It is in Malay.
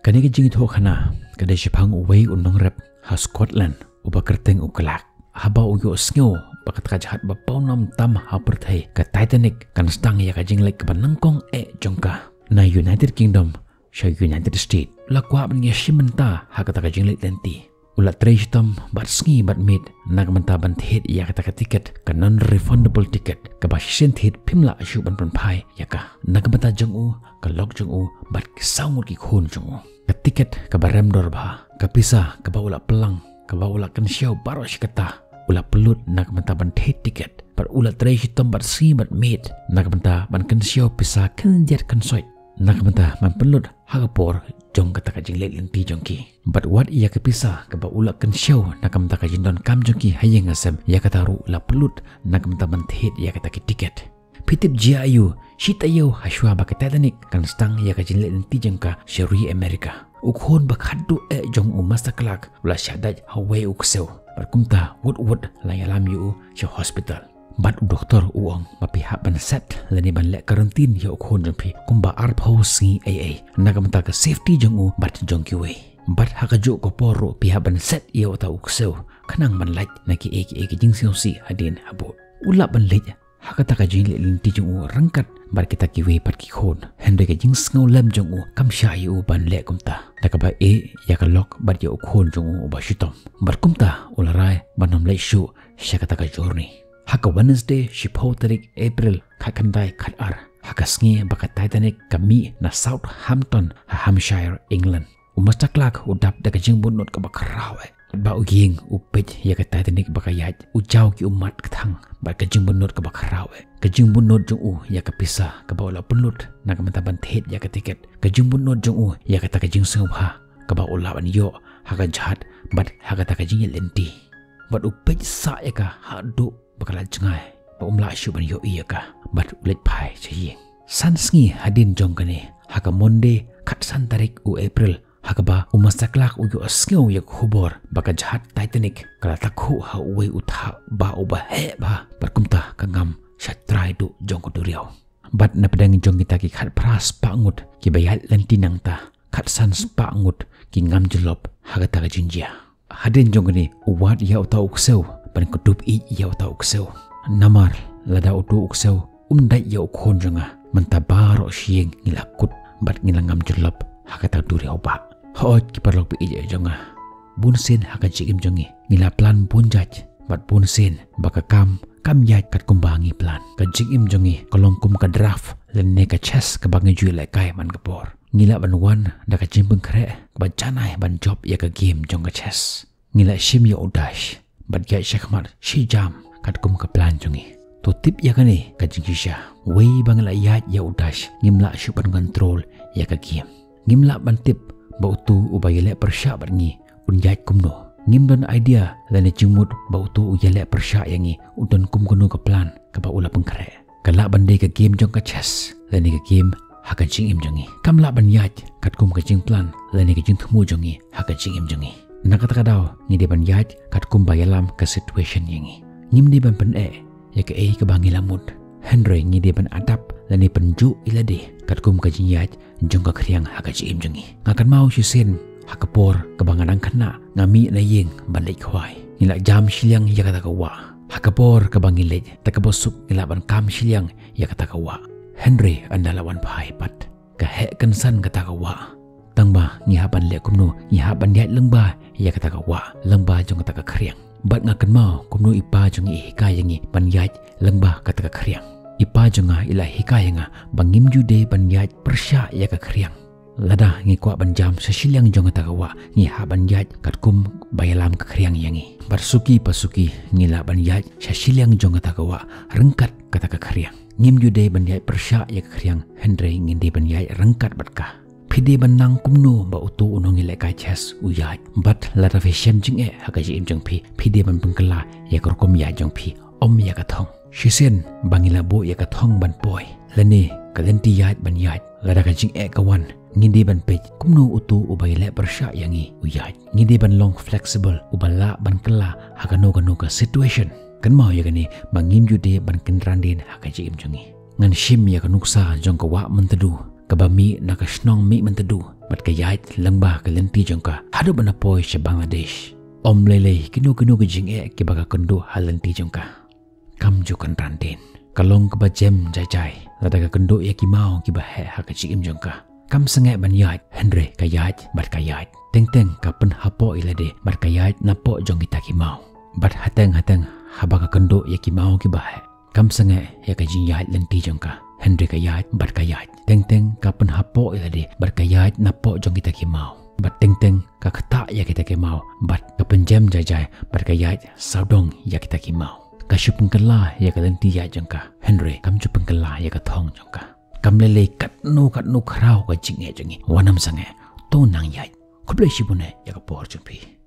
Kani ke jing tho khana kada shipang uwei unong rep ha Scotland uba kerteng ukelak haba uyo sngo bakat ka jahat ba paunam tam ha perthai ka Titanic kan stang ya ka jing lek ka nangkong jongka na United Kingdom sha United States la kwa ban ya shimenta ha ka jing lek lenti ulat trejtam bat sngi bat mid nag menta ban thet ya ka ticket ka non refundable ticket ka ba shin thet phimla ashu ban pai ya ka nag menta jong u ka lok jong u bat ki saungut ki khun jong u ka ticket ka barem dor ba ka pisa ka ba ulat pelang ka ba ulat kan syau baro shikata ulat pelut nag menta ban thet ticket par ulat trejtam bat si bat mid nag menta ban kan syau pisa kan jet kan soi nag menta ban pelut hagapor jong kata kajing lek lenti jongki but what iya kepisa ka ba ulak kan show nakam ta kajing don kam jongki hayeng asem ya kata ru la pelut nakam ta ban thet ya kata ki ticket pitip jiayu shitayo hashwa ba ka Titanic kan stang ya kajing lek lenti jongka sheri America ukhon ba khaddu jong master clark la shadaj hawe ukseu barkumta wood la yalam yu she hospital bat doktor uang ba pihak ban set lani ban lek karantin ya ukhon jongpi kumba arpho si nakam ta ka safety jong u bat jongki we bat hakajo ko poro pihak ban set ya ta ukseu khanang ban laj naki eki jing si hadin habu ulap ban lej hakata ka jing linti jong u rangkat bar kita ki we pat ki khon hende ka jing sngo lam jong u kam sha yu ban lek kumta takaba ya ka lok bat ya ukhon jong u ba shitom bar kumta ularai banam lej shu shakata ka journey haka Wednesday shipho tarik April khakandai khatar haka sngi baka Titanic kami na Southampton Hampshire England umastaklak udap daga jingbun not ka bakrawe ba uging upej ya ka Titanic baka yaj ujaw ki umat kathang ba ka jingbun not ka bakrawe ka jingbun not jung u ya ka pisa ka ba ula penlut na ka mentaban thet ya ka tiket ka jingbun not jung u ya ka ta ka jing sengha ka ba ula ban yo haka jahat bat haka ta ka jing lenti bat upej sa ya ka hadu bakala jengai ba umla shuban yo iya ka bat ulet pai chayeng san sngi hadin jongkane haka Monday khat san tarik u April haka ba umastaklak u yo asngeu yak hubor baka jahat Titanic kala takhu ha uwe utha ba uba he ba barkumta kangam shatrai du jongko duriau bat na pedang jong kita ki khat pras pangut ki bayat lanti nangta khat san pangut ki ngam jelop haka ta jinjia hadin jongkane uwat ya uta ukseu ban kutup ya uta ukseu namar lada utu ukseu umdai ya ukhon janga mentabaro sieng ngilakut bat ngilangam jelop hakata duri oba hot ki parlok bi ije janga bunsen haka jikim jongi ngila plan bunjaj bat bunsen baka kam yaj kat kumbangi plan ka jikim jongi kolongkum ka draft lenne ka chess ka bangi jui lai kai man kapor ngila ban wan da ka jimpeng kre ba janai ban job ya ka game jong ka chess ngila shim ya udash bat gaya shakmat shi jam kat kum ka plan jongi to tip ya kane ka jingisha wei bangla yaj ya udash ngimla shupan control ya ka game ngimla ban tip bautu ubayele persha barngi unjaj kumno ngimdan idea lane jingmut bautu uyele persha yangi udon kum kuno ka plan ka ba ula pengkare kala bande ka game jong ka chess lane ka game haka jingim jongi kamla ban yaj kat kum ka jing plan lane ka jing thmu jongi haka jingim jongi nakata daw ngide ban yaj kat kum bayalam ka situation yangi ngimdi ban pen ya ka ka bangi lamut Henry ngide ban adap lane penju ilade kat kum ka jing yaj jong ka kriang haka jingim jongi ngakan mau sisen hakapor kebanganang kena ngami na yeng balik khwai ngila jam silyang ya kata kawa hakapor kebangilej takabosuk ngila ban kam silyang ya kata kawa Henry andalawan pai pat ka he kansan kata kawa tangba ngihaban le kumno ngihaban dia lengba ya kata kawa lengba jong kata ka kriang bat ngakan mau kumno ipa jong hikayangi ban yaj lengba kata ka kriang ipa jonga ila hikayanga bangim jude ban yaj persya ya ka kriang lada ngi kwa ban jam sesilyang jong kata kawa ngi haban yaj kat kum bayalam ka kriang yangi barsuki pasuki ngila ban yaj sesilyang jong kata kawa rengkat kata ka kriang ngim jude ban yaj persya ya ka kriang Henry ngindi ban yaj rengkat batka pide ban nang kumno ba utu unong ile ka chess uyaj bat lada feshem jing haka jim jong pide ban pengkela ya korkom ya jong om ya ka thong shisen bangila bo ya ka thong ban poi lani kalenti yaj ban yaj lada ka jing kawan ngindi ban pej kumno utu ubay le persya yangi uyaj ngindi ban long flexible ubala ban kela hakano ka situation kan mau ya gani bangim jude ban kenrandin haka jim jongi ngan shim ya kanuksa jong ka wa mentedu kabami nakasnong mi mentedu bat kayait lembah ke lenti jongka hadu banapoi sa Bangladesh om lele kinu ke jing ke baga kendo halenti jongka kam jukan rantin kalong ke bajem jai lada ka kendo ya ki mau ki ba he ha ka chim jongka kam sangai ban yait Henry kayait bat kayait teng kapen hapo ilade bat kayait napo jong kita ki mau bat hateng haba ka kendo ya ki mau ki ba he kam sangai ya ka jing yait lenti jongka Henry kayait bat kayait teng kapen hapo ilade bat kayait napo jong kita ki mau bat teng ka kata ya kita ki mau bat ka penjem jai bat kayait saudong ya kita ki mau ka shupengkala ya ka lenti ya jongka Henry kam chupengkala ya ka thong jongka kam lele kat nu khrau ka jinge jangi wanam sange to nang yai khuble shibune ya ka por chumpi